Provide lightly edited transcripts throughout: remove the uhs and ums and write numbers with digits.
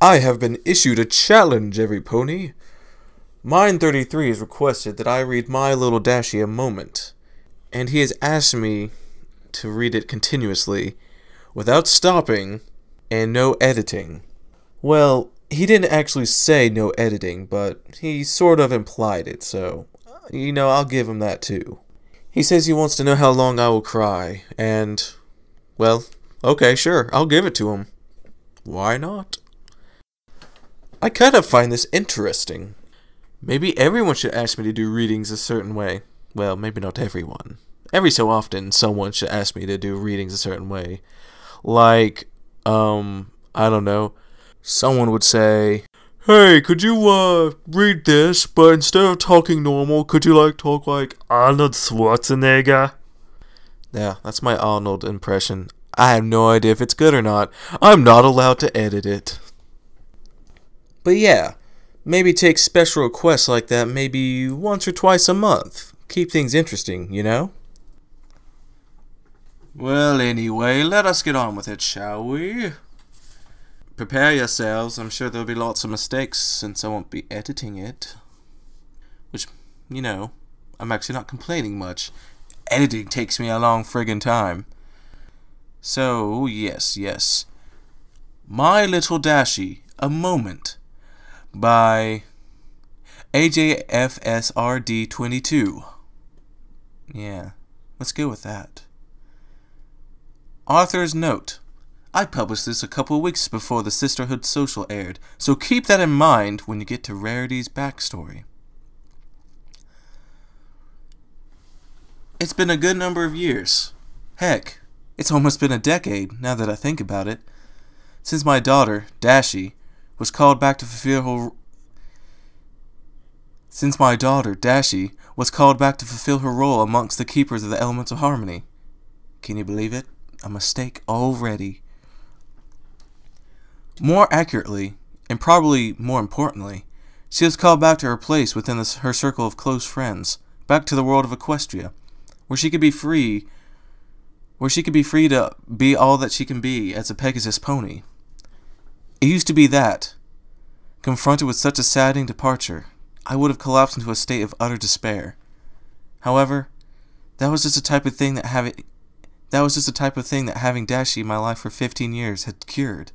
I have been issued a challenge, every pony. Mine 33 has requested that I read My Little Dashie a moment, and he has asked me to read it continuously, without stopping, and no editing. Well, he didn't actually say no editing, but he sort of implied it, so, I'll give him that too. He says he wants to know how long I will cry, and, well, okay, sure, I'll give it to him. Why not? I kind of find this interesting. Maybe everyone should ask me to do readings a certain way. Well, maybe not everyone. Every so often, someone should ask me to do readings a certain way. Like, I don't know. Someone would say, "Hey, could you, read this, but instead of talking normal, could you, talk like Arnold Schwarzenegger?" Yeah, that's my Arnold impression. I have no idea if it's good or not. I'm not allowed to edit it. But yeah, maybe take special requests like that maybe once or twice a month. Keep things interesting, you know? Well, anyway, let us get on with it, shall we? Prepare yourselves. I'm sure there'll be lots of mistakes since I won't be editing it. Which, I'm actually not complaining much. Editing takes me a long friggin' time. So, yes. My Little Dashie, a moment, by AJFSRD22. Yeah, let's go with that. Author's note. I published this a couple of weeks before the Sisterhood Social aired, so keep that in mind when you get to Rarity's backstory. It's been a good number of years. Heck, it's almost been a decade, now that I think about it, since my daughter, Dashie, was called back to fulfill her role amongst the keepers of the elements of harmony. Can you believe it? A mistake already. More accurately, and probably more importantly, she was called back to her place within her circle of close friends, back to the world of Equestria, where she could be free to be all that she can be as a Pegasus pony. It used to be that, confronted with such a saddening departure, I would have collapsed into a state of utter despair. However, that was just the type of thing that having Dashie in my life for 15 years had cured.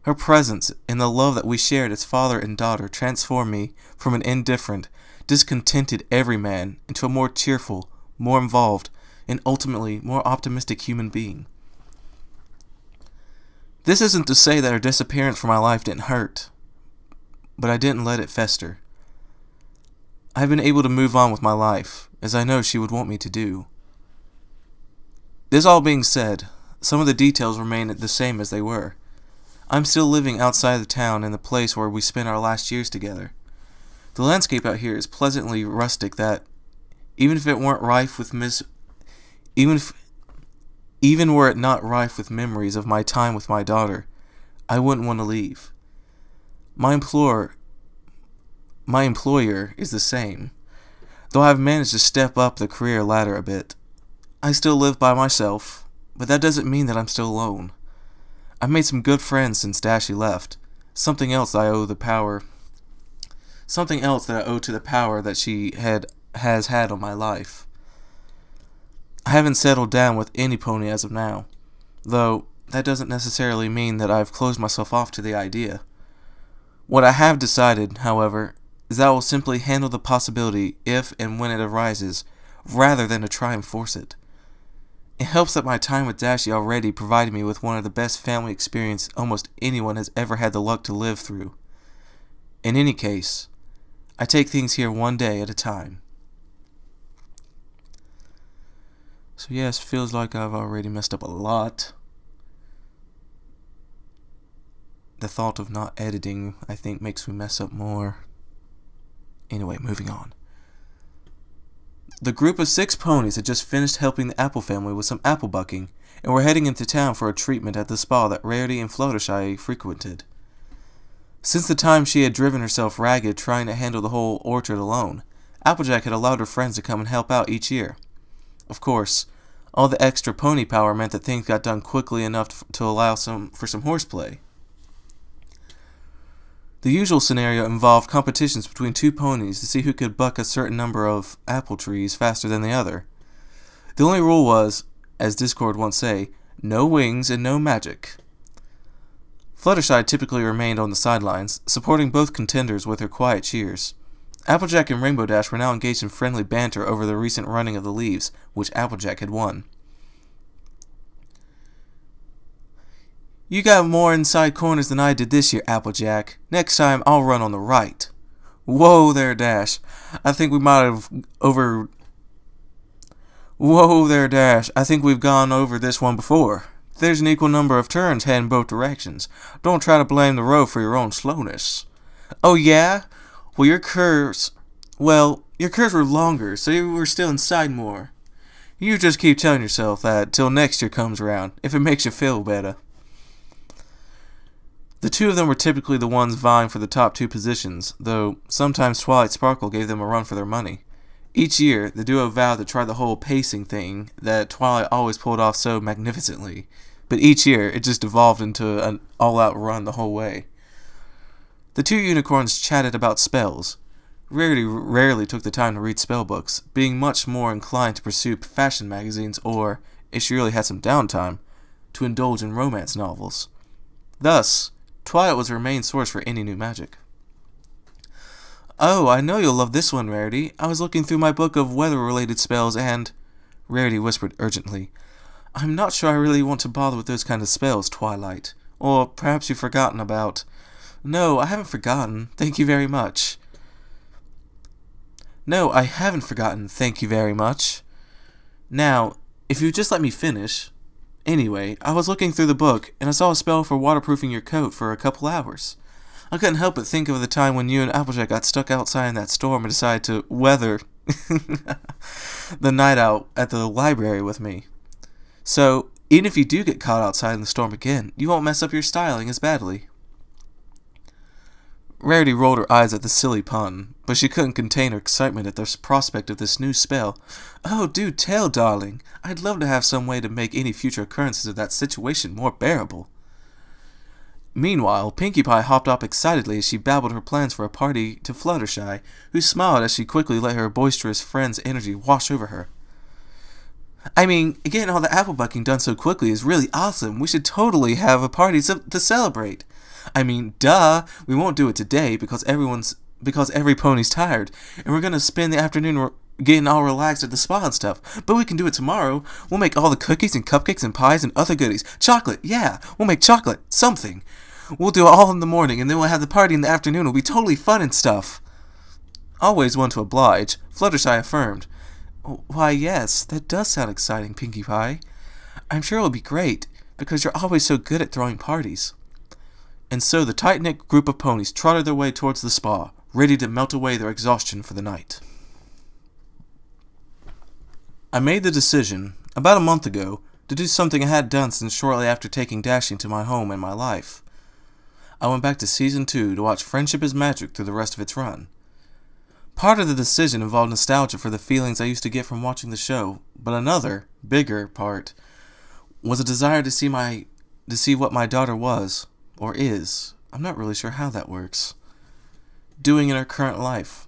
Her presence and the love that we shared as father and daughter transformed me from an indifferent, discontented everyman into a more cheerful, more involved, and ultimately more optimistic human being. This isn't to say that her disappearance from my life didn't hurt, but I didn't let it fester. I've been able to move on with my life, as I know she would want me to do. This all being said, some of the details remain the same as they were. I'm still living outside the town in the place where we spent our last years together. The landscape out here is pleasantly rustic that, even were it not rife with memories of my time with my daughter, I wouldn't want to leave. My employer is the same, though I've managed to step up the career ladder a bit. I still live by myself, but that doesn't mean that I'm still alone. I've made some good friends since Dashie left, something else that I owe to the power that she has had on my life. I haven't settled down with any pony as of now, though that doesn't necessarily mean that I've closed myself off to the idea. What I have decided, however, is that I will simply handle the possibility if and when it arises, rather than to try and force it. It helps that my time with Dashie already provided me with one of the best family experiences almost anyone has ever had the luck to live through. In any case, I take things here one day at a time. So yes, feels like I've already messed up a lot. The thought of not editing, I think, makes me mess up more. Anyway, moving on. The group of 6 ponies had just finished helping the Apple family with some apple bucking, and were heading into town for a treatment at the spa that Rarity and Fluttershy frequented. Since the time she had driven herself ragged trying to handle the whole orchard alone, Applejack had allowed her friends to come and help out each year. Of course, all the extra pony power meant that things got done quickly enough to allow for some horseplay. The usual scenario involved competitions between two ponies to see who could buck a certain number of apple trees faster than the other. The only rule was, as Discord once say, no wings and no magic. Fluttershy typically remained on the sidelines, supporting both contenders with her quiet cheers. Applejack and Rainbow Dash were now engaged in friendly banter over the recent running of the leaves, which Applejack had won. You got more inside corners than I did this year, Applejack. Next time, I'll run on the right. Whoa there, Dash. I think we might have Whoa there, Dash. I think we've gone over this one before. There's an equal number of turns heading both directions. Don't try to blame the road for your own slowness. Oh yeah? Well, your curves were longer, so you were still inside more. You just keep telling yourself that till next year comes around, if it makes you feel better. The two of them were typically the ones vying for the top two positions, though sometimes Twilight Sparkle gave them a run for their money. Each year, the duo vowed to try the whole pacing thing that Twilight always pulled off so magnificently, but each year it just devolved into an all-out run the whole way. The two unicorns chatted about spells. Rarely took the time to read spell books, being much more inclined to pursue fashion magazines or, if she really had some downtime, to indulge in romance novels. Thus, Twilight was her main source for any new magic. Oh, I know you'll love this one, Rarity. I was looking through my book of weather-related spells and... Rarity whispered urgently. I'm not sure I really want to bother with those kind of spells, Twilight. Or perhaps you've forgotten about... No, I haven't forgotten. Thank you very much. No, I haven't forgotten. Thank you very much. Now, if you just let me finish... Anyway, I was looking through the book, and I saw a spell for waterproofing your coat for a couple hours. I couldn't help but think of the time when you and Applejack got stuck outside in that storm and decided to weather the night out at the library with me. So, even if you do get caught outside in the storm again, you won't mess up your styling as badly. Rarity rolled her eyes at the silly pun, but she couldn't contain her excitement at the prospect of this new spell. Oh, do tell, darling. I'd love to have some way to make any future occurrences of that situation more bearable. Meanwhile, Pinkie Pie hopped up excitedly as she babbled her plans for a party to Fluttershy, who smiled as she quickly let her boisterous friend's energy wash over her. I mean, getting all the apple bucking done so quickly is really awesome. We should totally have a party to celebrate. I mean, duh, we won't do it today because every pony's tired, and we're gonna spend the afternoon getting all relaxed at the spa and stuff. But we can do it tomorrow. We'll make all the cookies and cupcakes and pies and other goodies. Chocolate, yeah, we'll make chocolate, something. We'll do it all in the morning, and then we'll have the party in the afternoon. It'll be totally fun and stuff. Always one to oblige, Fluttershy affirmed. Why, yes, that does sound exciting, Pinkie Pie. I'm sure it'll be great, because you're always so good at throwing parties. And so the tight-knit group of ponies trotted their way towards the spa, ready to melt away their exhaustion for the night. I made the decision, about a month ago, to do something I had done since shortly after taking Dashie into my home and my life. I went back to Season 2 to watch Friendship is Magic through the rest of its run. Part of the decision involved nostalgia for the feelings I used to get from watching the show, but another, bigger part, was a desire to see what my daughter was, or is, I'm not really sure how that works, doing in her current life.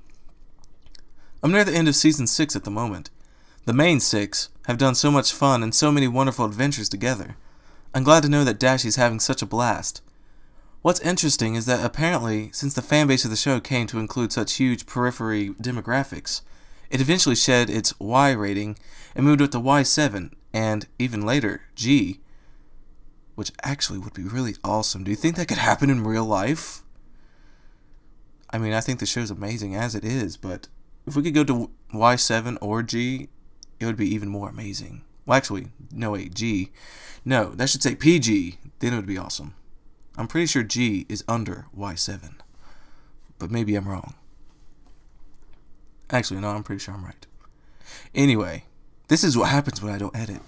I'm near the end of Season 6 at the moment. The main 6 have done so much fun and so many wonderful adventures together. I'm glad to know that Dashie's having such a blast. What's interesting is that apparently, since the fanbase of the show came to include such huge periphery demographics, it eventually shed its Y rating and moved up to Y7, and, even later, G, which actually would be really awesome. Do you think that could happen in real life? I mean, I think the show's amazing as it is, but if we could go to Y7 or G, it would be even more amazing. Well, actually, no, wait, G. No, that should say PG. Then it would be awesome. I'm pretty sure G is under Y7, but maybe I'm wrong. Actually, no, I'm pretty sure I'm right. Anyway, this is what happens when I don't edit.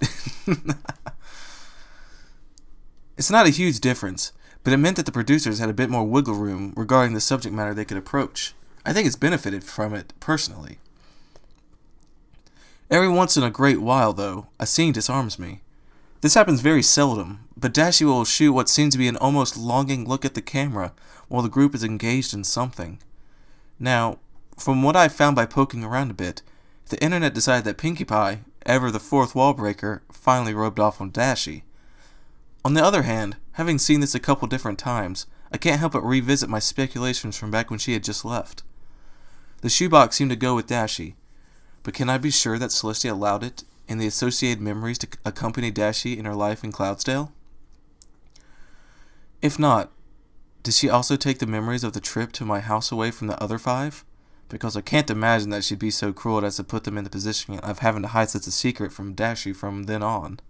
It's not a huge difference, but it meant that the producers had a bit more wiggle room regarding the subject matter they could approach. I think it's benefited from it personally. Every once in a great while, though, a scene disarms me. This happens very seldom, but Dashie will shoot what seems to be an almost longing look at the camera while the group is engaged in something. Now, from what I've found by poking around a bit, the internet decided that Pinkie Pie, ever the fourth wall breaker, finally rubbed off on Dashie. On the other hand, having seen this a couple different times, I can't help but revisit my speculations from back when she had just left. The shoebox seemed to go with Dashie, but can I be sure that Celestia allowed it and the associated memories to accompany Dashie in her life in Cloudsdale? If not, did she also take the memories of the trip to my house away from the other 5? Because I can't imagine that she'd be so cruel as to put them in the position of having to hide such a secret from Dashie from then on.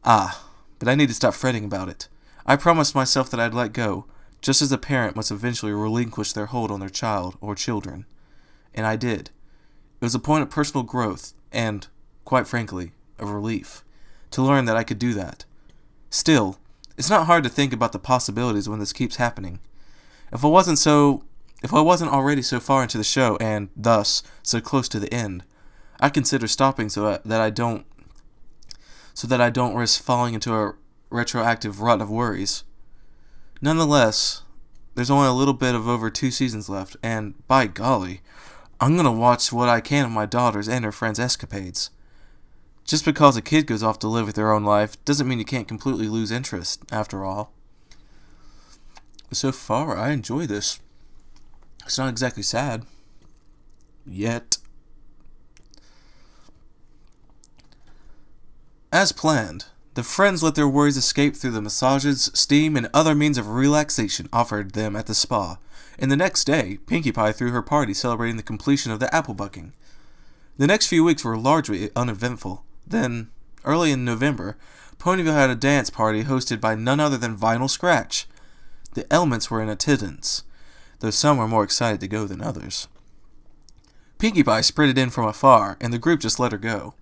But I need to stop fretting about it. I promised myself that I'd let go, just as a parent must eventually relinquish their hold on their child or children. And I did. It was a point of personal growth, and, quite frankly, of relief, to learn that I could do that. Still, it's not hard to think about the possibilities when this keeps happening. If I wasn't already so far into the show, and, thus, so close to the end, I consider stopping so that I don't risk falling into a retroactive rut of worries. Nonetheless, there's only a little bit of over 2 seasons left, and, by golly, I'm gonna watch what I can of my daughter's and her friends' escapades. Just because a kid goes off to live with their own life doesn't mean you can't completely lose interest, after all. So far, I enjoy this. It's not exactly sad. Yet. As planned, the friends let their worries escape through the massages, steam, and other means of relaxation offered them at the spa, and the next day, Pinkie Pie threw her party celebrating the completion of the apple bucking. The next few weeks were largely uneventful. Then, early in November, Ponyville had a dance party hosted by none other than Vinyl Scratch. The elements were in attendance, though some were more excited to go than others. Pinkie Pie sprinted in from afar, and the group just let her go.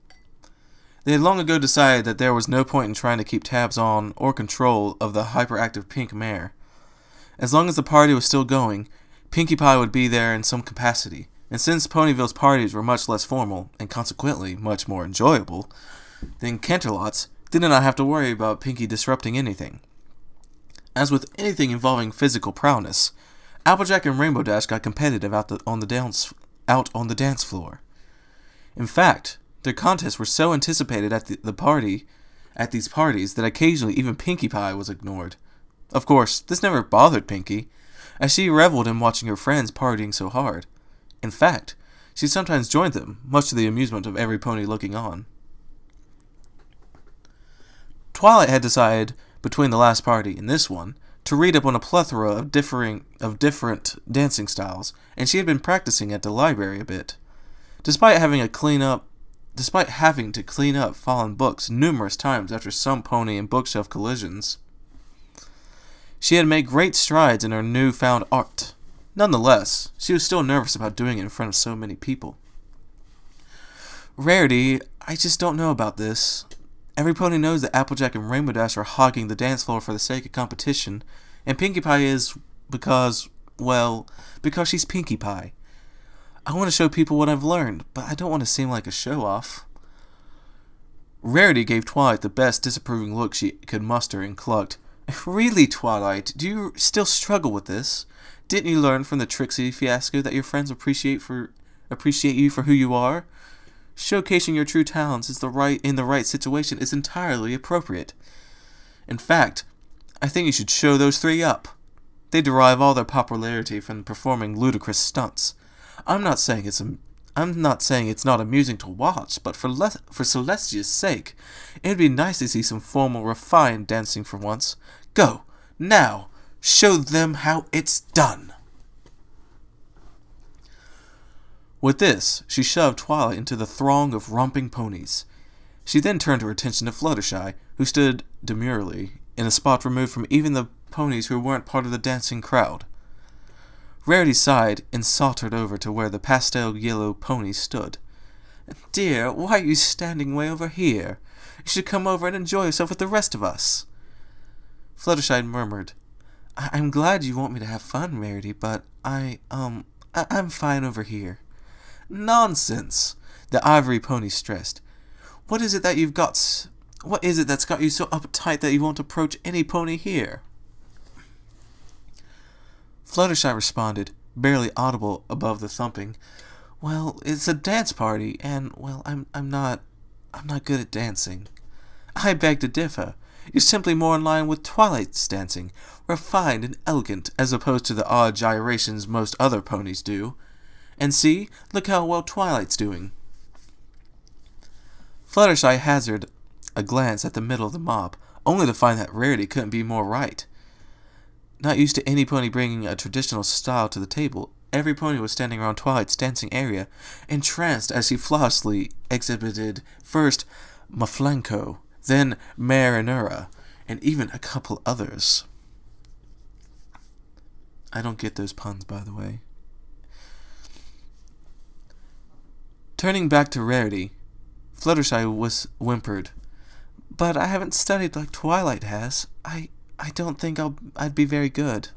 They had long ago decided that there was no point in trying to keep tabs on or control of the hyperactive pink mare. As long as the party was still going, Pinkie Pie would be there in some capacity, and since Ponyville's parties were much less formal, and consequently much more enjoyable, than Canterlot's, they did not have to worry about Pinkie disrupting anything. As with anything involving physical prowess, Applejack and Rainbow Dash got competitive out on the dance floor. In fact, their contests were so anticipated at these parties that occasionally even Pinkie Pie was ignored. Of course, this never bothered Pinkie, as she reveled in watching her friends partying so hard. In fact, she sometimes joined them, much to the amusement of every pony looking on. Twilight had decided, between the last party and this one, to read up on a plethora of different dancing styles, and she had been practicing at the library a bit. Despite having to clean up fallen books numerous times after some pony and bookshelf collisions, she had made great strides in her newfound art. Nonetheless, she was still nervous about doing it in front of so many people. Rarity, I just don't know about this. Every pony knows that Applejack and Rainbow Dash are hogging the dance floor for the sake of competition, and Pinkie Pie is because she's Pinkie Pie. I want to show people what I've learned, but I don't want to seem like a show-off. Rarity gave Twilight the best disapproving look she could muster and clucked. Really, Twilight, do you still struggle with this? Didn't you learn from the Trixie fiasco that your friends appreciate you for who you are? Showcasing your true talents in the right situation is entirely appropriate. In fact, I think you should show those 3 up. They derive all their popularity from performing ludicrous stunts. I'm not saying it's not amusing to watch, but for Celestia's sake, it'd be nice to see some formal, refined dancing for once. Go, now, show them how it's done. With this, she shoved Twilight into the throng of romping ponies. She then turned her attention to Fluttershy, who stood demurely in a spot removed from even the ponies who weren't part of the dancing crowd. Rarity sighed and sauntered over to where the pastel yellow pony stood. Dear, why are you standing way over here? You should come over and enjoy yourself with the rest of us. Fluttershy murmured, I'm glad you want me to have fun, Rarity, but I'm fine over here. Nonsense, the ivory pony stressed. What is it that you've got What is it that's got you so uptight that you won't approach any pony here? Fluttershy responded, barely audible above the thumping. Well, it's a dance party, and, well, I'm not good at dancing. I beg to differ. You're simply more in line with Twilight's dancing, refined and elegant, as opposed to the odd gyrations most other ponies do. And see, look how well Twilight's doing. Fluttershy hazarded a glance at the middle of the mob, only to find that Rarity couldn't be more right. Not used to any pony bringing a traditional style to the table, every pony was standing around Twilight's dancing area, entranced as she flawlessly exhibited first Maflanco, then Marinura, and even a couple others. I don't get those puns, by the way. Turning back to Rarity, Fluttershy whimpered, "But I haven't studied like Twilight has. I don't think I'd be very good."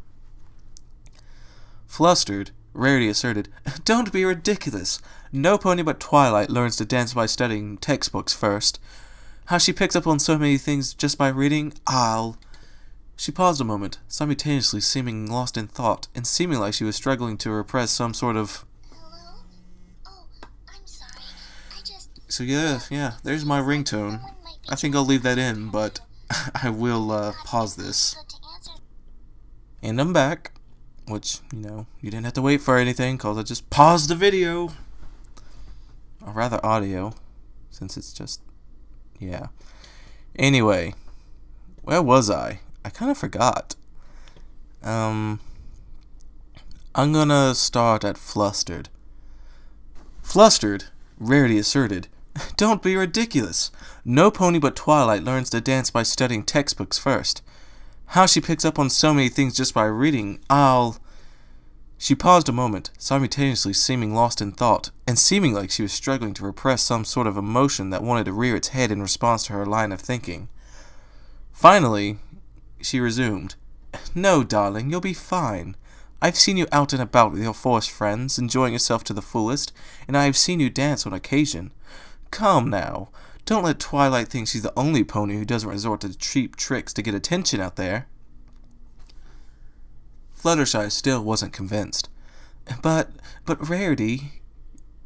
Flustered, Rarity asserted, "Don't be ridiculous. No pony but Twilight learns to dance by studying textbooks first. How she picks up on so many things just by reading, She paused a moment, simultaneously seeming lost in thought, and seeming like she was struggling to repress some sort of... Hello? Oh, I'm sorry. So yeah, there's my ringtone. I think I'll leave that in, but I will pause this. And I'm back. Which, you didn't have to wait for anything, because I just paused the video. Or rather audio, since it's just... yeah. Anyway, where was I? I kind of forgot. I'm gonna start at Flustered. Flustered, Rarity asserted, "Don't be ridiculous. No pony but Twilight learns to dance by studying textbooks first. How she picks up on so many things just by reading, She paused a moment, simultaneously seeming lost in thought, and seeming like she was struggling to repress some sort of emotion that wanted to rear its head in response to her line of thinking. Finally, she resumed, "No, darling, you'll be fine. I've seen you out and about with your forest friends, enjoying yourself to the fullest, and I have seen you dance on occasion. Come now, don't let Twilight think she's the only pony who doesn't resort to cheap tricks to get attention out there." Fluttershy still wasn't convinced. But Rarity,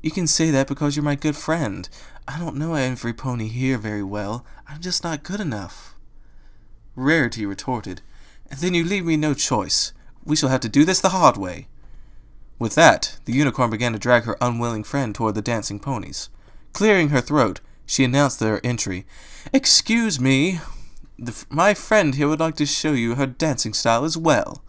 you can say that because you're my good friend. I don't know every pony here very well. I'm just not good enough." Rarity retorted, "Then you leave me no choice. We shall have to do this the hard way." With that, the unicorn began to drag her unwilling friend toward the dancing ponies. Clearing her throat, she announced their entry. "Excuse me. My friend here would like to show you her dancing style as well."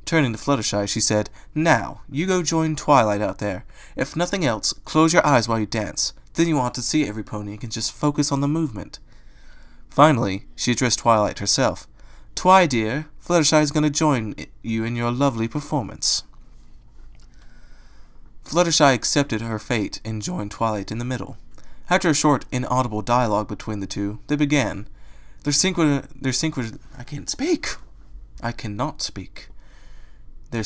Turning to Fluttershy, she said, "Now, you go join Twilight out there. If nothing else, close your eyes while you dance. Then you won't have to see every pony and can just focus on the movement." Finally, she addressed Twilight herself. "Twi, dear, Fluttershy is going to join you in your lovely performance." Fluttershy accepted her fate and joined Twilight in the middle. After a short, inaudible dialogue between the two, they began. I can't speak! I cannot speak. Why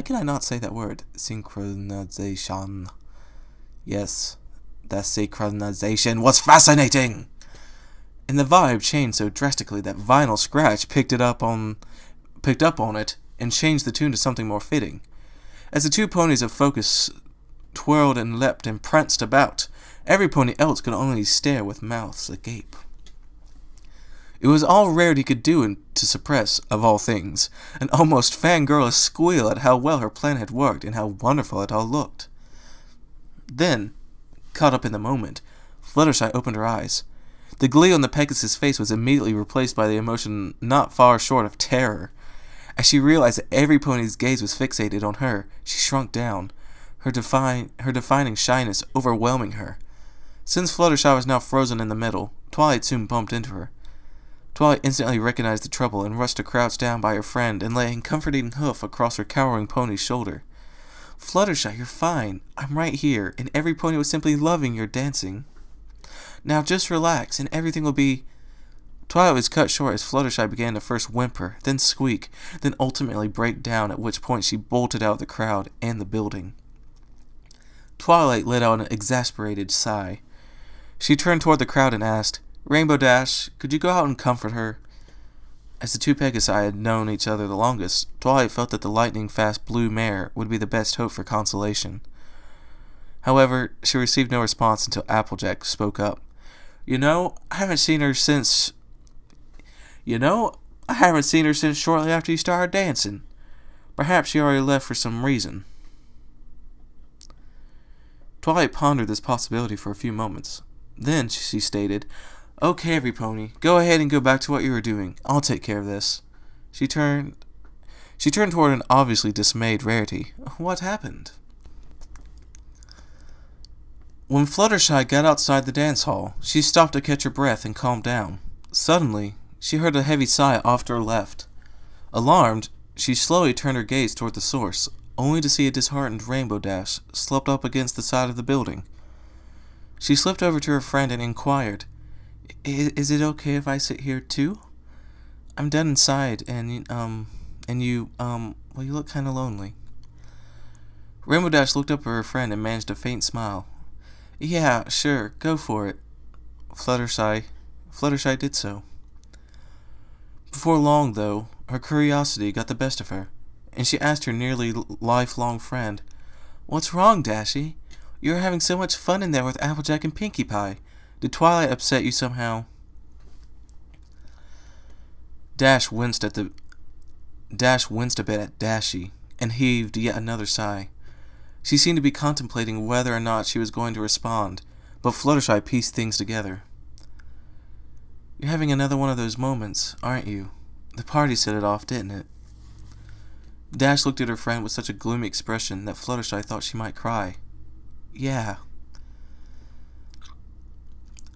can I not say that word? Synchronization. Yes, that synchronization was fascinating! And the vibe changed so drastically that Vinyl Scratch picked up on it and changed the tune to something more fitting. As the two ponies of focus twirled and leapt and pranced about, every pony else could only stare with mouths agape. It was all Rarity could do to suppress, of all things, an almost fangirlish squeal at how well her plan had worked and how wonderful it all looked. Then, caught up in the moment, Fluttershy opened her eyes. The glee on the Pegasus' face was immediately replaced by the emotion not far short of terror. As she realized that every pony's gaze was fixated on her, she shrunk down, her defining shyness overwhelming her. Since Fluttershy was now frozen in the middle, Twilight soon bumped into her. Twilight instantly recognized the trouble and rushed to crouch down by her friend and lay a comforting hoof across her cowering pony's shoulder. "Fluttershy, you're fine. I'm right here, and every pony was simply loving your dancing. Now just relax, and everything will be..." Twilight was cut short as Fluttershy began to first whimper, then squeak, then ultimately break down, at which point she bolted out of the crowd and the building. Twilight let out an exasperated sigh. She turned toward the crowd and asked, "Rainbow Dash, could you go out and comfort her?" As the two Pegasi had known each other the longest, Twilight felt that the lightning-fast blue mare would be the best hope for consolation. However, she received no response until Applejack spoke up. I haven't seen her since shortly after you started dancing. Perhaps she already left for some reason." Twilight pondered this possibility for a few moments. Then she stated, "Okay, every pony, go ahead and go back to what you were doing. I'll take care of this." She turned toward an obviously dismayed Rarity. "What happened?" When Fluttershy got outside the dance hall, she stopped to catch her breath and calm down. Suddenly, she heard a heavy sigh off to her left. Alarmed, she slowly turned her gaze toward the source, only to see a disheartened Rainbow Dash slumped up against the side of the building. She slipped over to her friend and inquired, Is it okay if I sit here too? I'm dead inside, and you look kinda lonely." Rainbow Dash looked up at her friend and managed a faint smile. "Yeah, sure, go for it." Fluttershy did so. Before long, though, her curiosity got the best of her, and she asked her nearly lifelong friend, "What's wrong, Dashie? You're having so much fun in there with Applejack and Pinkie Pie. Did Twilight upset you somehow?" Dash winced a bit at Dashie, and heaved yet another sigh. She seemed to be contemplating whether or not she was going to respond, but Fluttershy pieced things together. "You're having another one of those moments, aren't you? The party set it off, didn't it?" Dash looked at her friend with such a gloomy expression that Fluttershy thought she might cry. "Yeah."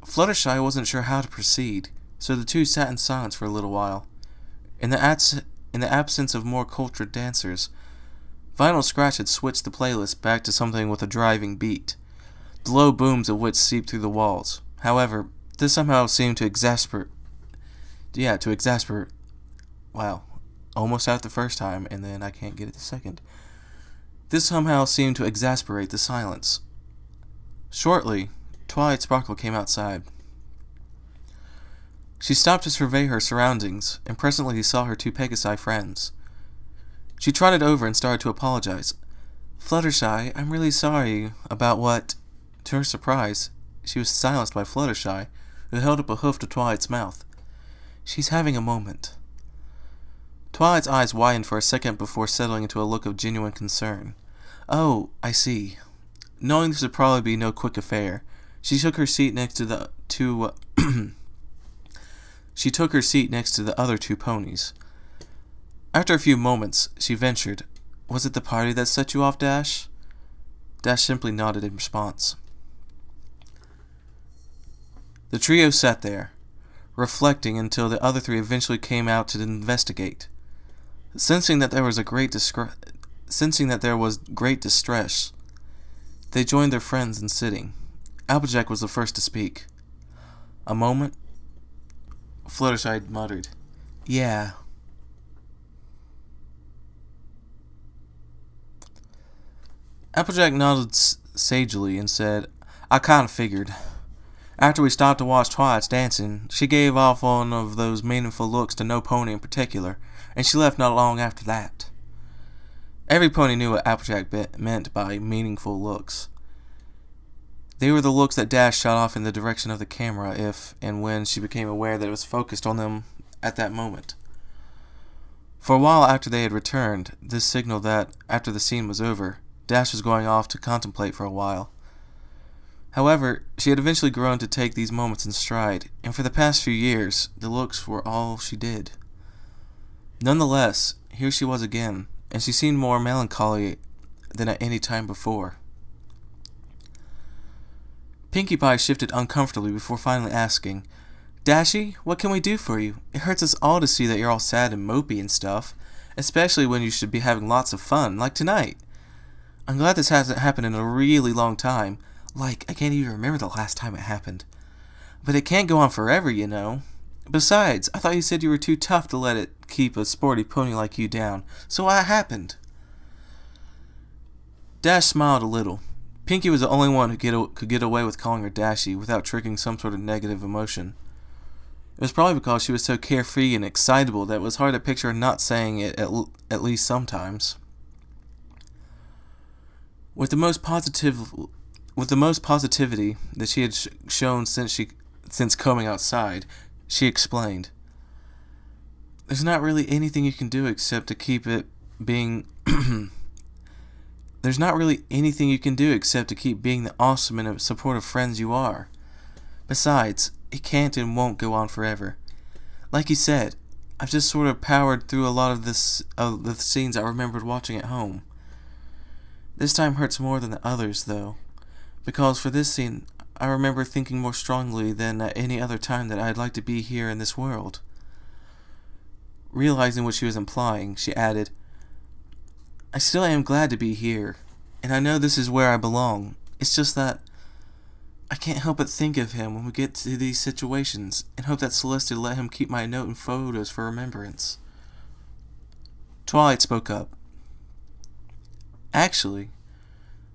Fluttershy wasn't sure how to proceed, so the two sat in silence for a little while. In the absence of more cultured dancers, Vinyl Scratch had switched the playlist back to something with a driving beat, the low booms of which seeped through the walls. However, this somehow seemed to exasperate. Wow, almost out the first time, and then I can't get it the second. This somehow seemed to exasperate the silence. Shortly, Twilight Sparkle came outside. She stopped to survey her surroundings, and presently saw her two Pegasi friends. She trotted over and started to apologize. "Fluttershy, I'm really sorry about what—" To her surprise, she was silenced by Fluttershy, who held up a hoof to Twilight's mouth. "She's having a moment." Twilight's eyes widened for a second before settling into a look of genuine concern. "Oh, I see." Knowing this would probably be no quick affair, she took her seat next to the other two ponies. After a few moments, she ventured, "Was it the party that set you off, Dash?" Dash simply nodded in response. The trio sat there, reflecting until the other three eventually came out to investigate. Sensing that there was great distress, they joined their friends in sitting. Applejack was the first to speak. A moment. Fluttershy muttered, "Yeah." Applejack nodded sagely and said, "I kinda figured. After we stopped to watch Twilight's dancing, she gave off one of those meaningful looks to no pony in particular, and she left not long after that." Every pony knew what Applejack meant by meaningful looks. They were the looks that Dash shot off in the direction of the camera if and when she became aware that it was focused on them at that moment. For a while after they had returned, this signaled that, after the scene was over, Dash was going off to contemplate for a while. However, she had eventually grown to take these moments in stride, and for the past few years, the looks were all she did. Nonetheless, here she was again, and she seemed more melancholy than at any time before. Pinkie Pie shifted uncomfortably before finally asking, "Dashie, what can we do for you? It hurts us all to see that you're all sad and mopey and stuff, especially when you should be having lots of fun, like tonight. I'm glad this hasn't happened in a really long time. Like, I can't even remember the last time it happened. But it can't go on forever, you know. Besides, I thought you said you were too tough to let it keep a sporty pony like you down. So what happened?" Dash smiled a little, Pinky was the only one who could get away with calling her Dashie without triggering some sort of negative emotion. It was probably because she was so carefree and excitable that it was hard to picture her not saying it at least sometimes. With the most positivity that she had shown since coming outside, she explained, "There's not really anything you can do except to keep it being There's not really anything you can do except to keep being the awesome and supportive friends you are. Besides, it can't and won't go on forever. Like you said, I've just sort of powered through a lot of the scenes I remembered watching at home. This time hurts more than the others, though, because for this scene, I remember thinking more strongly than at any other time that I'd like to be here in this world." Realizing what she was implying, she added, "I still am glad to be here, and I know this is where I belong. It's just that I can't help but think of him when we get to these situations, and hope that Celestia let him keep my note and photos for remembrance." Twilight spoke up. "Actually,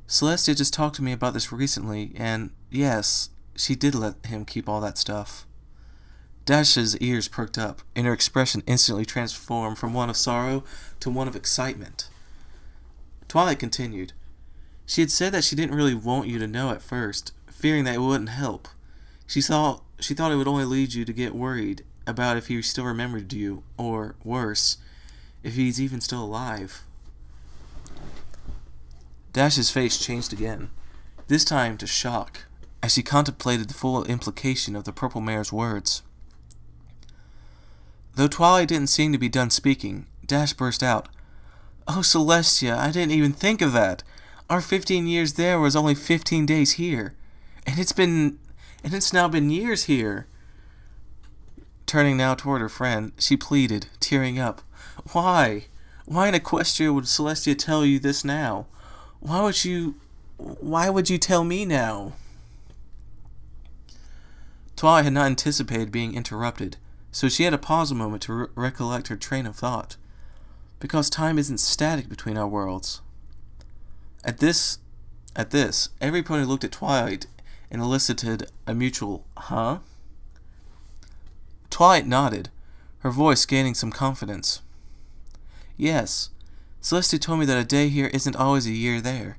Celestia just talked to me about this recently, and yes, she did let him keep all that stuff." Dash's ears perked up, and her expression instantly transformed from one of sorrow to one of excitement. Twilight continued. "She had said that she didn't really want you to know at first, fearing that it wouldn't help. She thought it would only lead you to get worried about if he still remembered you, or, worse, if he's even still alive." Dash's face changed again, this time to shock, as she contemplated the full implication of the Purple Mare's words. Though Twilight didn't seem to be done speaking, Dash burst out, "Oh, Celestia, I didn't even think of that. Our 15 years there was only 15 days here. And it's now been years here." Turning now toward her friend, she pleaded, tearing up, Why in Equestria would Celestia tell you this now? Why would you tell me now?" Twilight had not anticipated being interrupted, so she had to pause a moment to recollect her train of thought, because time isn't static between our worlds. At this, every pony looked at Twilight and elicited a mutual, "Huh?" Twilight nodded, her voice gaining some confidence. "Yes, Celestia told me that a day here isn't always a year there.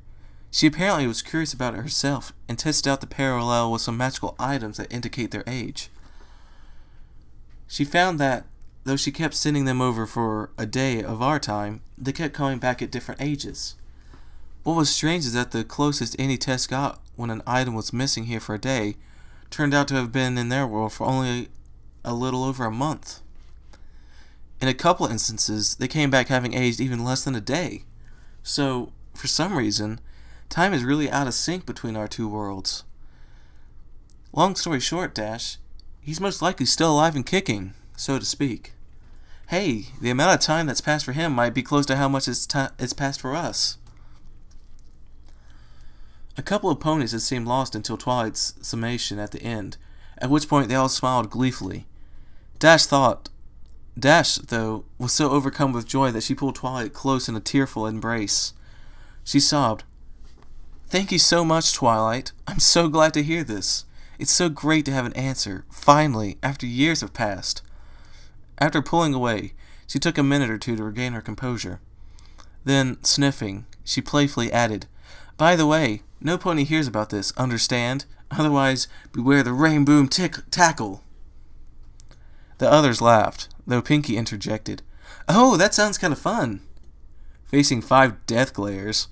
She apparently was curious about it herself and tested out the parallel with some magical items that indicate their age. She found that, though she kept sending them over for a day of our time, they kept coming back at different ages. What was strange is that the closest any test got when an item was missing here for a day turned out to have been in their world for only a little over a month. In a couple of instances, they came back having aged even less than a day. So, for some reason, time is really out of sync between our two worlds. Long story short, Dash, he's most likely still alive and kicking, so to speak. Hey, the amount of time that's passed for him might be close to how much it's passed for us." A couple of ponies had seemed lost until Twilight's summation at the end, at which point they all smiled gleefully. Dash, though, was so overcome with joy that she pulled Twilight close in a tearful embrace. She sobbed, "Thank you so much, Twilight. I'm so glad to hear this. It's so great to have an answer, finally, after years have passed." After pulling away, she took a minute or two to regain her composure. Then, sniffing, she playfully added, "By the way, no pony hears about this, understand? Otherwise, beware the rain boom tackle." The others laughed, though Pinky interjected, "Oh, that sounds kind of fun." Facing 5 death glares,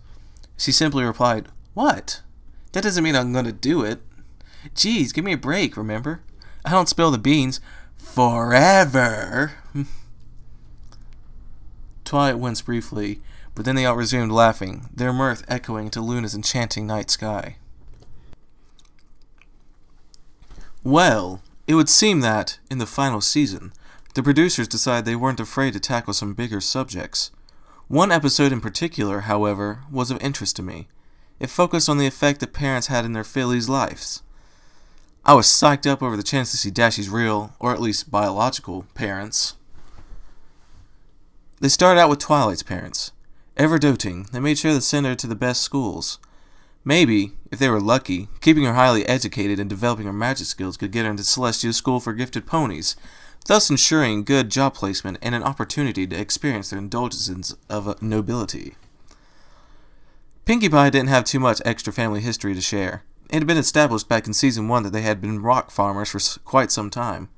she simply replied, "What? That doesn't mean I'm going to do it. Geez, give me a break, remember? I don't spill the beans forever." Twilight winced briefly, but then they all resumed laughing, their mirth echoing to Luna's enchanting night sky. Well, it would seem that, in the final season, the producers decided they weren't afraid to tackle some bigger subjects. One episode in particular, however, was of interest to me. It focused on the effect that parents had in their fillies' lives. I was psyched up over the chance to see Dashie's real, or at least biological, parents. They started out with Twilight's parents. Ever doting, they made sure to send her to the best schools. Maybe, if they were lucky, keeping her highly educated and developing her magic skills could get her into Celestia's School for Gifted Ponies, thus ensuring good job placement and an opportunity to experience their indulgences of nobility. Pinkie Pie didn't have too much extra family history to share. It had been established back in Season 1 that they had been rock farmers for quite some time.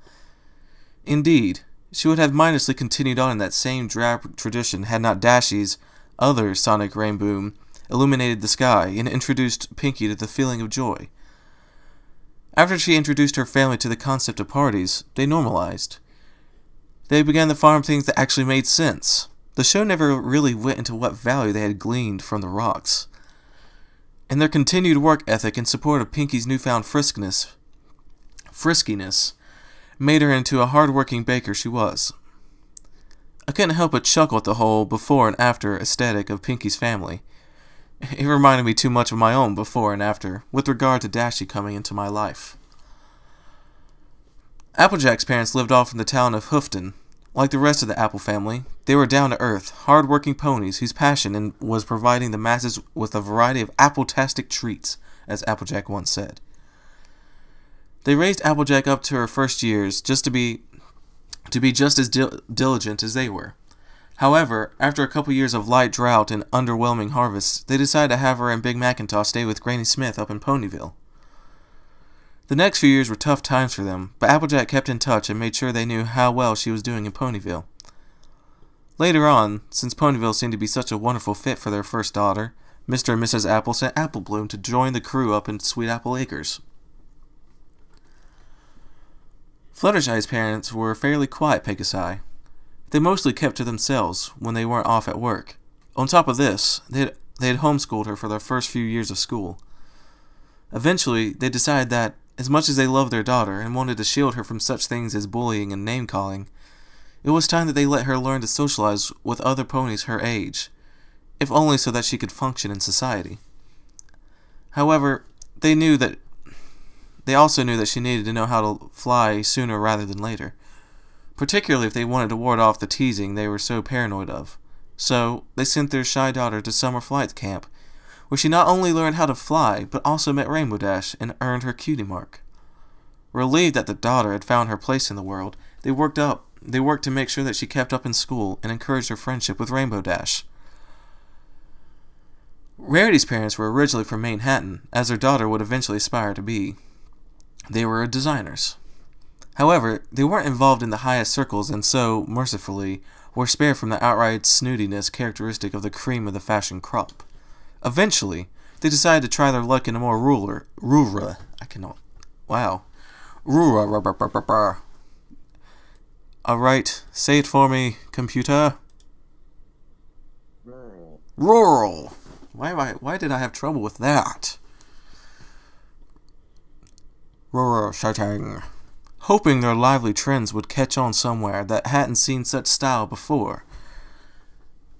Indeed, she would have mindlessly continued on in that same drab tradition had not Dashie's other sonic rainbow illuminated the sky and introduced Pinkie to the feeling of joy. After she introduced her family to the concept of parties, they normalized. They began to farm things that actually made sense. The show never really went into what value they had gleaned from the rocks. And their continued work ethic in support of Pinkie's newfound friskiness made her into a hard-working baker she was. I couldn't help but chuckle at the whole before and after aesthetic of Pinkie's family. It reminded me too much of my own before and after, with regard to Dashie coming into my life. Applejack's parents lived off in the town of Hoofton. Like the rest of the Apple family, they were down-to-earth, hard-working ponies whose passion was providing the masses with a variety of apple-tastic treats, as Applejack once said. They raised Applejack up to her first years just to be just as diligent as they were. However, after a couple years of light drought and underwhelming harvests, they decided to have her and Big Macintosh stay with Granny Smith up in Ponyville. The next few years were tough times for them, but Applejack kept in touch and made sure they knew how well she was doing in Ponyville. Later on, since Ponyville seemed to be such a wonderful fit for their first daughter, Mr. and Mrs. Apple sent Apple Bloom to join the crew up in Sweet Apple Acres. Fluttershy's parents were fairly quiet Pegasi. They mostly kept to themselves when they weren't off at work. On top of this, they had homeschooled her for their first few years of school. Eventually, they decided that, as much as they loved their daughter and wanted to shield her from such things as bullying and name-calling, it was time that they let her learn to socialize with other ponies her age, if only so that she could function in society. However, they also knew that she needed to know how to fly sooner rather than later, particularly if they wanted to ward off the teasing they were so paranoid of. So, they sent their shy daughter to summer flight camp, where she not only learned how to fly, but also met Rainbow Dash and earned her cutie mark. Relieved that the daughter had found her place in the world, they worked to make sure that she kept up in school and encouraged her friendship with Rainbow Dash. Rarity's parents were originally from Manhattan, as their daughter would eventually aspire to be. They were designers. However, they weren't involved in the highest circles and so, mercifully, were spared from the outright snootiness characteristic of the cream of the fashion crop. Eventually, they decided to try their luck in a more rural. Alright, say it for me, computer. Rural. Why did I have trouble with that? Rural setting. Hoping their lively trends would catch on somewhere that hadn't seen such style before.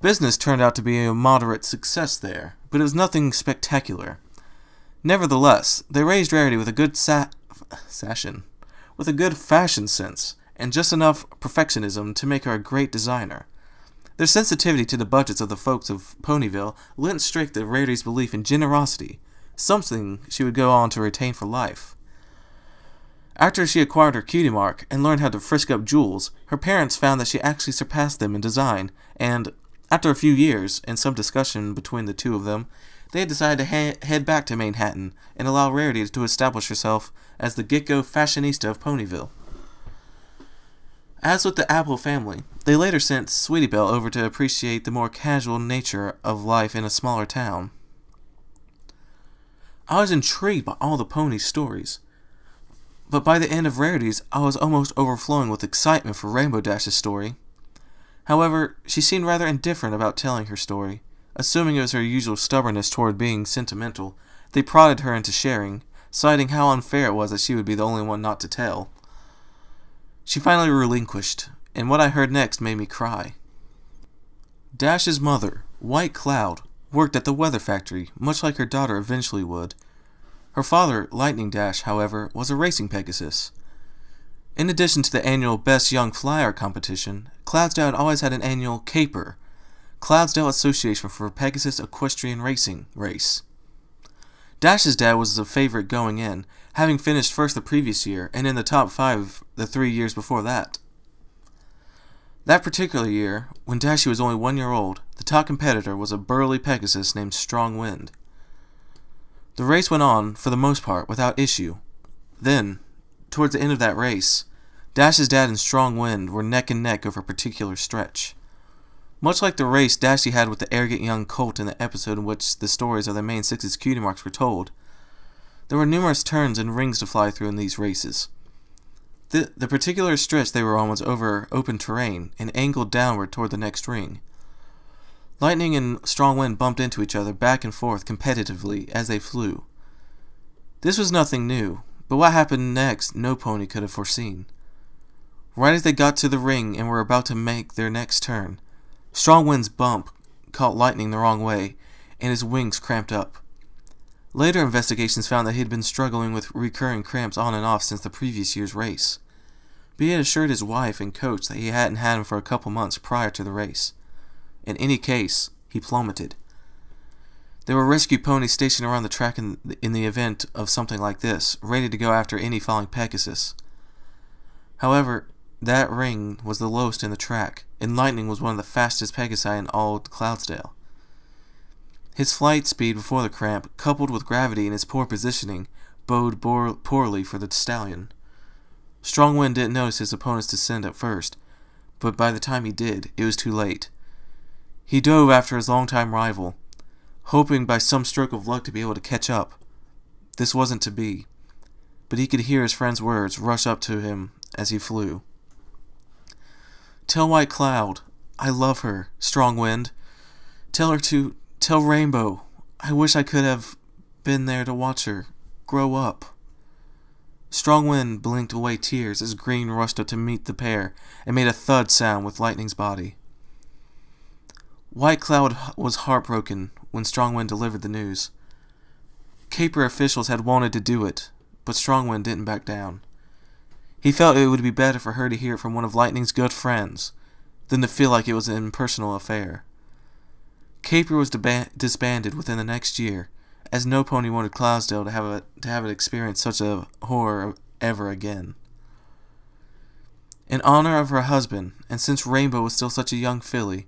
Business turned out to be a moderate success there, but it was nothing spectacular. Nevertheless, they raised Rarity with a good fashion sense, and just enough perfectionism to make her a great designer. Their sensitivity to the budgets of the folks of Ponyville lent strength to Rarity's belief in generosity, something she would go on to retain for life. After she acquired her cutie mark and learned how to frisk up jewels, her parents found that she actually surpassed them in design, and, after a few years, and some discussion between the two of them, they had decided to head back to Manhattan and allow Rarity to establish herself as the get-go fashionista of Ponyville. As with the Apple family, they later sent Sweetie Belle over to appreciate the more casual nature of life in a smaller town. I was intrigued by all the pony stories, but by the end of Rarity's, I was almost overflowing with excitement for Rainbow Dash's story. However, she seemed rather indifferent about telling her story. Assuming it was her usual stubbornness toward being sentimental, they prodded her into sharing, citing how unfair it was that she would be the only one not to tell. She finally relinquished, and what I heard next made me cry. Dash's mother, White Cloud, worked at the weather factory, much like her daughter eventually would. Her father, Lightning Dash, however, was a racing Pegasus. In addition to the annual Best Young Flyer competition, Cloudsdale had always had an annual Caper, Cloudsdale Association for Pegasus Equestrian Racing race. Dash's dad was a favorite going in, having finished first the previous year and in the top 5 the 3 years before that. That particular year, when Dashie was only 1 year old, the top competitor was a burly Pegasus named Strong Wind. The race went on, for the most part, without issue. Then, towards the end of that race, Dash's dad and Strong Wind were neck and neck over a particular stretch. Much like the race Dashie had with the arrogant young colt in the episode in which the stories of the main 6's cutie marks were told, there were numerous turns and rings to fly through in these races. The particular stretch they were on was over open terrain and angled downward toward the next ring. Lightning and Strong Wind bumped into each other back and forth competitively as they flew. This was nothing new, but what happened next no pony could have foreseen. Right as they got to the ring and were about to make their next turn, Strong Wind's bump caught Lightning the wrong way, and his wings cramped up. Later investigations found that he had been struggling with recurring cramps on and off since the previous year's race, but he had assured his wife and coach that he hadn't had him for a couple months prior to the race. In any case, he plummeted. There were rescue ponies stationed around the track in the event of something like this, ready to go after any falling Pegasus. However, that ring was the lowest in the track, and Lightning was one of the fastest Pegasi in all Cloudsdale. His flight speed before the cramp, coupled with gravity and his poor positioning, bode poorly for the stallion. Strong Wind didn't notice his opponent's descent at first, but by the time he did, it was too late. He dove after his longtime rival, hoping by some stroke of luck to be able to catch up. This wasn't to be, but he could hear his friend's words rush up to him as he flew. "Tell White Cloud, I love her, Strong Wind. Tell Rainbow, I wish I could have been there to watch her grow up." Strong Wind blinked away tears as Green rushed up to meet the pair and made a thud sound with Lightning's body. White Cloud was heartbroken when Strong Wind delivered the news. Caper officials had wanted to do it, but Strong Wind didn't back down. He felt it would be better for her to hear it from one of Lightning's good friends than to feel like it was an impersonal affair. Caper was disbanded within the next year, as no pony wanted Cloudsdale to have it experience such a horror ever again. In honor of her husband, and since Rainbow was still such a young filly,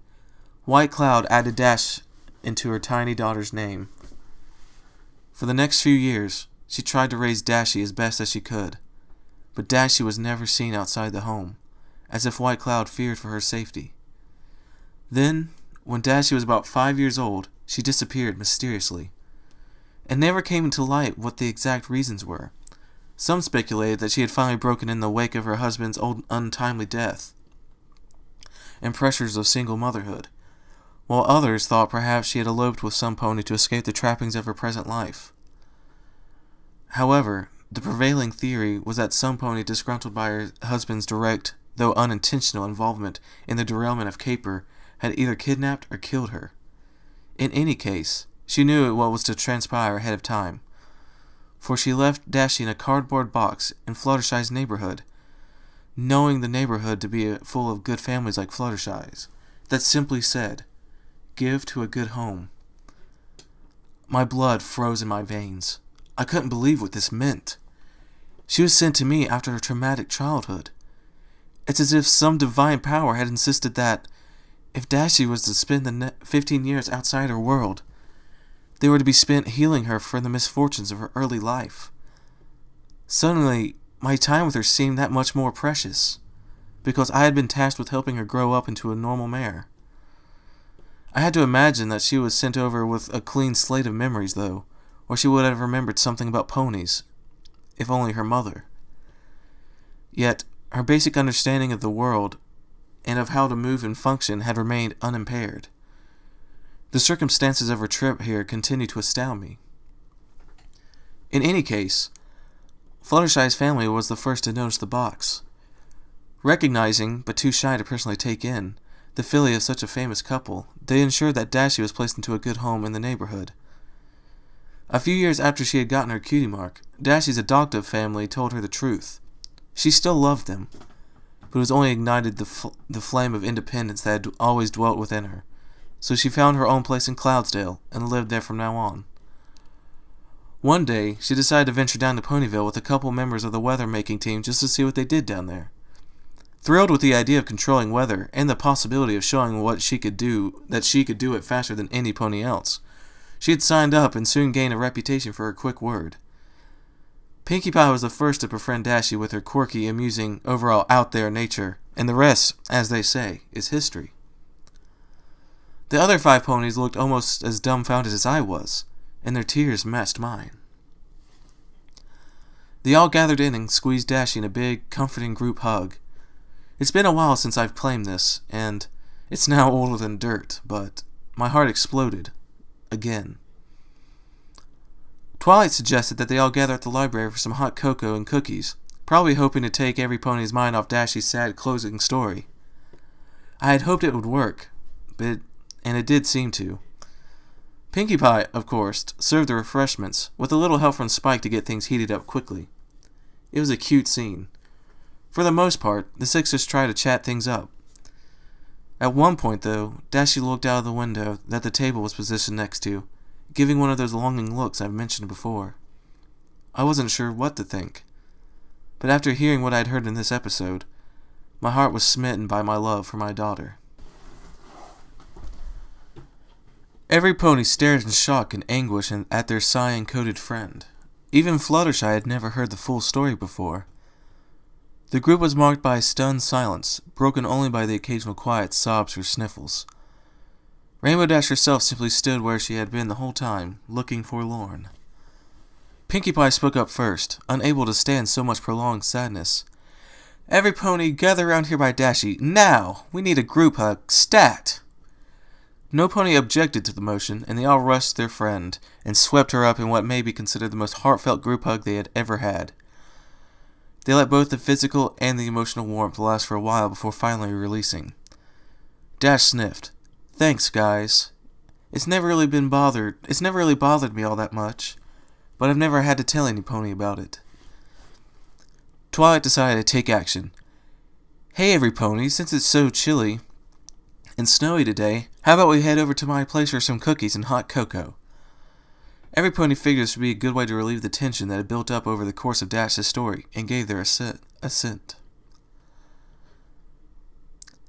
White Cloud added Dash into her tiny daughter's name. For the next few years, she tried to raise Dashie as best as she could, but Dashie was never seen outside the home, as if White Cloud feared for her safety. Then, when Dashie was about 5 years old, she disappeared mysteriously. It never came into light what the exact reasons were. Some speculated that she had finally broken in the wake of her husband's old untimely death and pressures of single motherhood, while others thought perhaps she had eloped with some pony to escape the trappings of her present life. However, the prevailing theory was that some pony disgruntled by her husband's direct, though unintentional, involvement in the derailment of Caper had either kidnapped or killed her. In any case, she knew what was to transpire ahead of time, for she left Dashie in a cardboard box in Fluttershy's neighborhood, knowing the neighborhood to be full of good families like Fluttershy's, that simply said, "Give to a good home." My blood froze in my veins. I couldn't believe what this meant. She was sent to me after her traumatic childhood. It's as if some divine power had insisted that, if Dashie was to spend the 15 years outside her world, they were to be spent healing her from the misfortunes of her early life. Suddenly, my time with her seemed that much more precious, because I had been tasked with helping her grow up into a normal mare. I had to imagine that she was sent over with a clean slate of memories, though, or she would have remembered something about ponies, if only her mother. Yet, her basic understanding of the world and of how to move and function had remained unimpaired. The circumstances of her trip here continued to astound me. In any case, Fluttershy's family was the first to notice the box. Recognizing, but too shy to personally take in, the filly of such a famous couple, they ensured that Dashie was placed into a good home in the neighborhood. A few years after she had gotten her cutie mark, Dashie's adoptive family told her the truth. She still loved them, but it was only ignited the flame of independence that had always dwelt within her, so she found her own place in Cloudsdale and lived there from now on. One day, she decided to venture down to Ponyville with a couple members of the weather-making team just to see what they did down there. Thrilled with the idea of controlling weather and the possibility of showing what she could do, that she could do it faster than any pony else, she had signed up and soon gained a reputation for her quick word. Pinkie Pie was the first to befriend Dashie with her quirky, amusing, overall out-there nature, and the rest, as they say, is history. The other 5 ponies looked almost as dumbfounded as I was, and their tears matched mine. They all gathered in and squeezed Dashie in a big, comforting group hug. It's been a while since I've claimed this, and it's now older than dirt, but my heart exploded. Again. Twilight suggested that they all gather at the library for some hot cocoa and cookies, probably hoping to take every pony's mind off Dashie's sad closing story. I had hoped it would work, and it did seem to. Pinkie Pie, of course, served the refreshments, with a little help from Spike to get things heated up quickly. It was a cute scene. For the most part, the Sixers tried to chat things up. At one point, though, Dashie looked out of the window that the table was positioned next to, giving one of those longing looks I've mentioned before. I wasn't sure what to think, but after hearing what I'd heard in this episode, my heart was smitten by my love for my daughter. Every pony stared in shock and anguish at their cyan-coated friend. Even Fluttershy had never heard the full story before. The group was marked by a stunned silence, broken only by the occasional quiet sobs or sniffles. Rainbow Dash herself simply stood where she had been the whole time, looking forlorn. Pinkie Pie spoke up first, unable to stand so much prolonged sadness. "Every pony, gather around here by Dashie, now! We need a group hug, stat!" No pony objected to the motion, and they all rushed their friend, and swept her up in what may be considered the most heartfelt group hug they had ever had. They let both the physical and the emotional warmth last for a while before finally releasing. Dash sniffed. "Thanks, guys. It's never really bothered me all that much, but I've never had to tell any pony about it." Twilight decided to take action. "Hey, every pony, since it's so chilly and snowy today, how about we head over to my place for some cookies and hot cocoa?" Every pony figured this would be a good way to relieve the tension that had built up over the course of Dash's story, and gave their assent.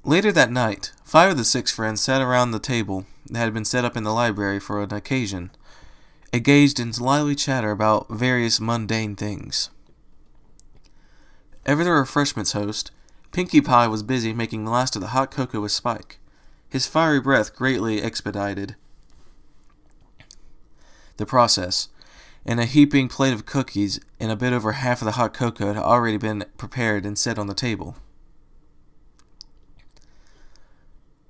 Later that night, 5 of the 6 friends sat around the table that had been set up in the library for an occasion, engaged in lively chatter about various mundane things. Ever the refreshments host, Pinkie Pie was busy making the last of the hot cocoa with Spike. His fiery breath greatly expedited the process, and a heaping plate of cookies and a bit over half of the hot cocoa had already been prepared and set on the table.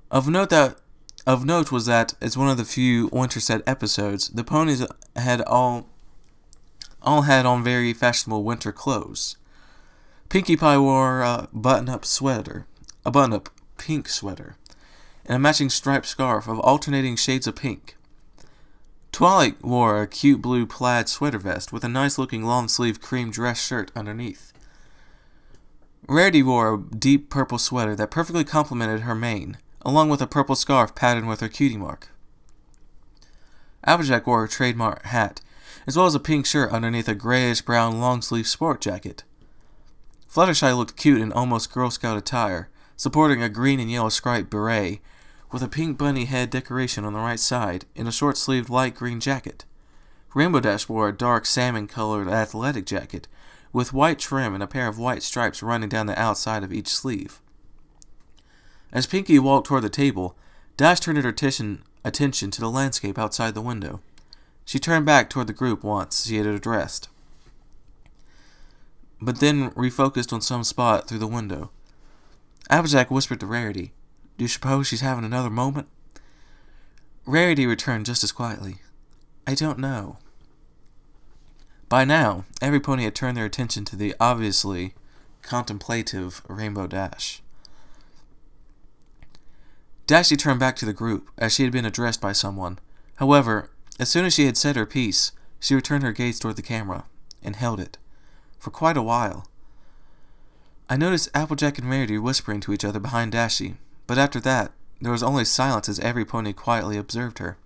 Of note was that, as one of the few Winterset episodes, the ponies had all had on very fashionable winter clothes. Pinkie Pie wore a button-up pink sweater, and a matching striped scarf of alternating shades of pink. Twilight wore a cute blue plaid sweater vest with a nice-looking long-sleeved cream dress shirt underneath. Rarity wore a deep purple sweater that perfectly complemented her mane, along with a purple scarf patterned with her cutie mark. Applejack wore a trademark hat, as well as a pink shirt underneath a grayish-brown long-sleeved sport jacket. Fluttershy looked cute in almost Girl Scout attire, supporting a green and yellow striped beret, with a pink bunny head decoration on the right side, and a short-sleeved light green jacket. Rainbow Dash wore a dark salmon-colored athletic jacket, with white trim and a pair of white stripes running down the outside of each sleeve. As Pinkie walked toward the table, Dash turned her attention to the landscape outside the window. She turned back toward the group once she had addressed, but then refocused on some spot through the window. Applejack whispered to Rarity, "Do you suppose she's having another moment?" Rarity returned just as quietly, "I don't know." By now, every pony had turned their attention to the obviously contemplative Rainbow Dash. Dashie turned back to the group, as she had been addressed by someone. However, as soon as she had said her piece, she returned her gaze toward the camera, and held it, for quite a while. I noticed Applejack and Rarity whispering to each other behind Dashie, but after that, there was only silence as every pony quietly observed her.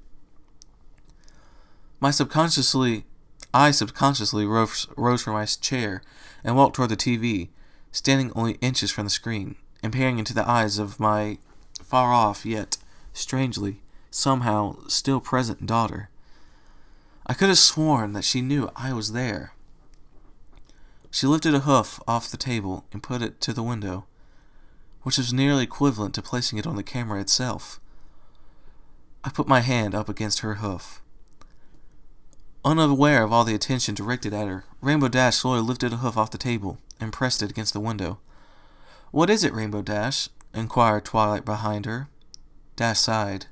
I subconsciously I subconsciously rose from my chair and walked toward the TV, standing only inches from the screen, and peering into the eyes of my far-off, yet, strangely, somehow, still present daughter. I could have sworn that she knew I was there. She lifted a hoof off the table and put it to the window, which was nearly equivalent to placing it on the camera itself. I put my hand up against her hoof. Unaware of all the attention directed at her, Rainbow Dash slowly lifted a hoof off the table and pressed it against the window. "What is it, Rainbow Dash?" inquired Twilight behind her. Dash sighed.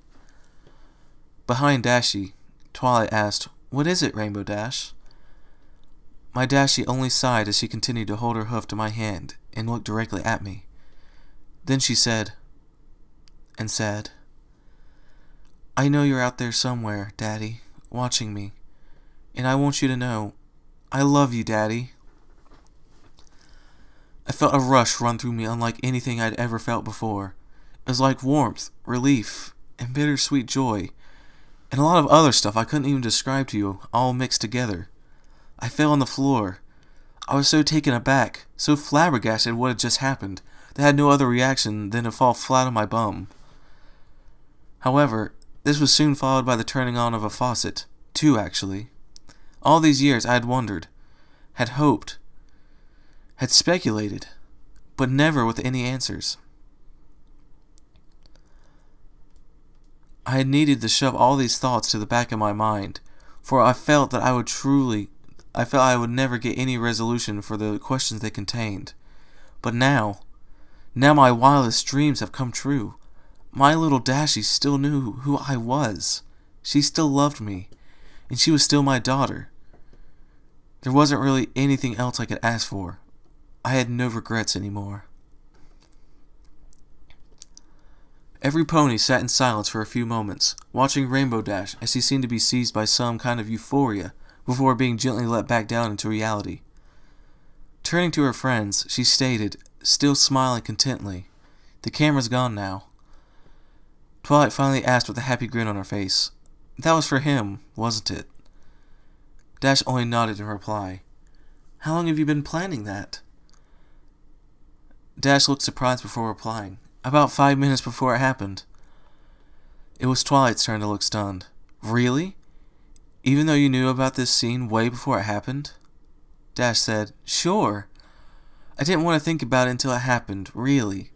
Behind Dashie, Twilight asked, "What is it, Rainbow Dash?" My Dashie only sighed as she continued to hold her hoof to my hand and look directly at me. Then she said, "I know you're out there somewhere, Daddy, watching me, and I want you to know, I love you, Daddy." I felt a rush run through me unlike anything I'd ever felt before. It was like warmth, relief, and bittersweet joy, and a lot of other stuff I couldn't even describe to you, all mixed together. I fell on the floor. I was so taken aback, so flabbergasted at what had just happened, that I had no other reaction than to fall flat on my bum. However, this was soon followed by the turning on of a faucet. Two, actually. All these years I had wondered, had hoped, had speculated, but never with any answers. I had needed to shove all these thoughts to the back of my mind, for I felt that I would never get any resolution for the questions they contained. But now my wildest dreams have come true. My little Dashie still knew who I was. She still loved me, and she was still my daughter. There wasn't really anything else I could ask for. I had no regrets anymore. Every pony sat in silence for a few moments, watching Rainbow Dash as he seemed to be seized by some kind of euphoria before being gently let back down into reality. Turning to her friends, she stated, still smiling contently, "The camera's gone now." Twilight finally asked with a happy grin on her face, "That was for him, wasn't it?" Dash only nodded in reply. "How long have you been planning that?" Dash looked surprised before replying. "About 5 minutes before it happened." It was Twilight's turn to look stunned. "Really? Even though you knew about this scene way before it happened?" Dash said, "Sure. I didn't want to think about it until it happened, really."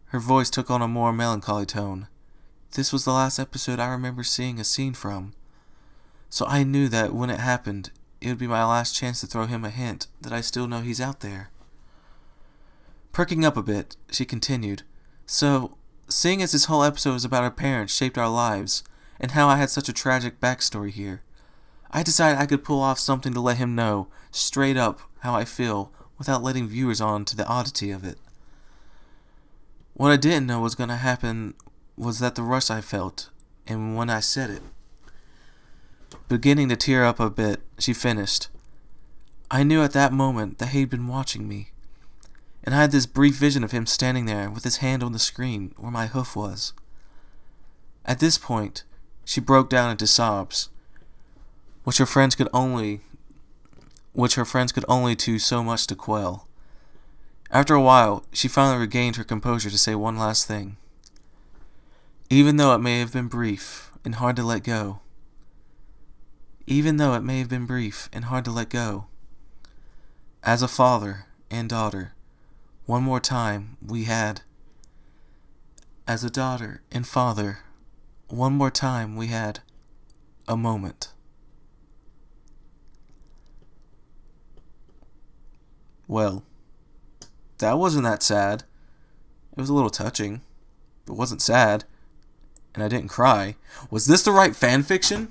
Her voice took on a more melancholy tone. "This was the last episode I remember seeing a scene from. So I knew that when it happened, it would be my last chance to throw him a hint that I still know he's out there." Perking up a bit, she continued, "So, seeing as this whole episode is about our parents shaped our lives, and how I had such a tragic backstory here, I decided I could pull off something to let him know, straight up, how I feel, without letting viewers on to the oddity of it. What I didn't know was going to happen was that the rush I felt, and when I said it." Beginning to tear up a bit, she finished, "I knew at that moment that he'd been watching me, and I had this brief vision of him standing there with his hand on the screen where my hoof was." At this point, she broke down into sobs, which her friends could only do so much to quell. After a while, she finally regained her composure to say one last thing. "Even though it may have been brief and hard to let go. Even though it may have been brief and hard to let go. As a father and daughter, one more time we had. As a daughter and father, one more time we had a moment." Well, that wasn't that sad. It was a little touching. It wasn't sad. And I didn't cry. Was this the right fanfiction?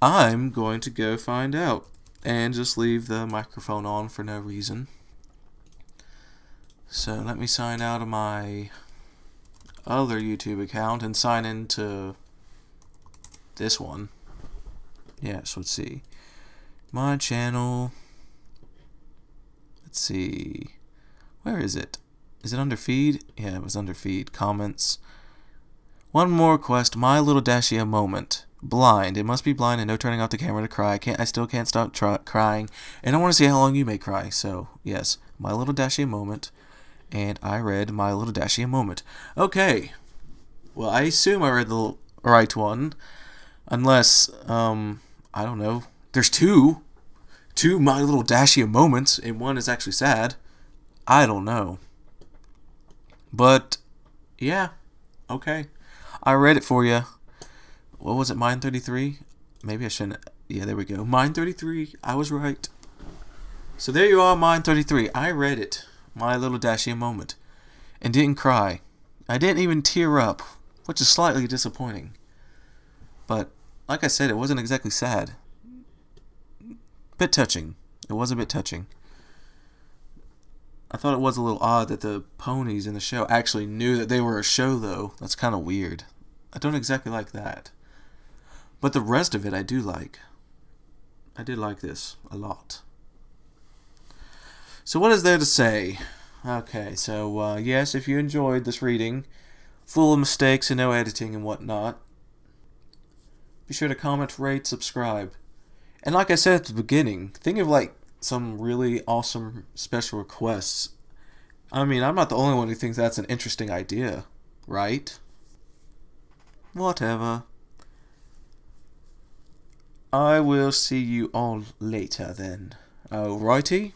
I'm going to go find out. And just leave the microphone on for no reason. So let me sign out of my other YouTube account and sign into this one. Yes, let's see. My channel. Let's see. Where is it? Is it under feed? Yeah, it was under feed. Comments. One more request. My Little Dashie a moment. Blind. It must be blind and no turning off the camera to cry. I still can't stop crying. And I want to see how long you may cry. So, yes, My Little Dashie moment. And I read My Little Dashie moment. Okay. Well, I assume I read the right one. Unless, I don't know. There's two My Little Dashie moments, and one is actually sad. I don't know. But, yeah. Okay. I read it for you. What was it, Mine 33? Maybe I shouldn't. Yeah, there we go. Mine 33. I was right. So there you are, Mine 33. I read it. My Little Dashie moment. And didn't cry. I didn't even tear up, which is slightly disappointing. But, like I said, it wasn't exactly sad. Bit touching. It was a bit touching. I thought it was a little odd that the ponies in the show actually knew that they were a show, though. That's kind of weird. I don't exactly like that. But the rest of it I do like. I did like this a lot. So what is there to say? Okay, so yes, if you enjoyed this reading, full of mistakes and no editing and whatnot, be sure to comment, rate, subscribe. And like I said at the beginning, think of like some really awesome special requests. I mean, I'm not the only one who thinks that's an interesting idea, right? Whatever. I will see you all later then. Alrighty?